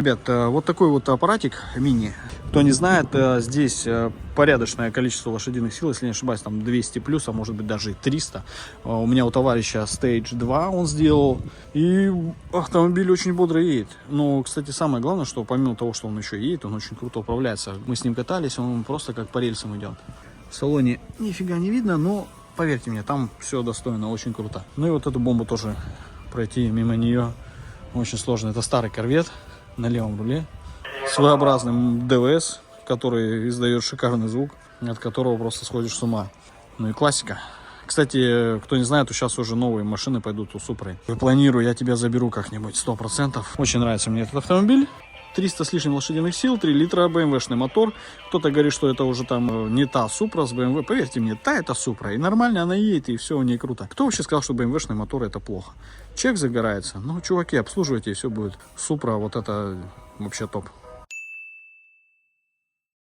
Ребят, вот такой вот аппаратик мини. Кто не знает, здесь порядочное количество лошадиных сил, если не ошибаюсь, там 200 плюс, а может быть даже и 300. У меня у товарища Stage 2 он сделал, и автомобиль очень бодро едет. Но, кстати, самое главное, что помимо того, что он еще едет, он очень круто управляется. Мы с ним катались, он просто как по рельсам идет. В салоне нифига не видно, но поверьте мне, там все достойно, очень круто. Ну и вот эту бомбу тоже пройти мимо нее очень сложно. Это старый корвет на левом руле, своеобразный ДВС, который издает шикарный звук, от которого просто сходишь с ума. Ну и классика. Кстати, кто не знает, то сейчас уже новые машины пойдут у Супры. Планирую, я тебя заберу как-нибудь 100%. Очень нравится мне этот автомобиль. 300 с лишним лошадиных сил, 3 литра, BMW-шный мотор. Кто-то говорит, что это уже там не та Супра с BMW. Поверьте мне, та это Супра. И нормально она едет, и все у нее круто. Кто вообще сказал, что BMW-шный мотор это плохо? Чек загорается. Ну, чуваки, обслуживайте, и все будет. Супра, вот это вообще топ.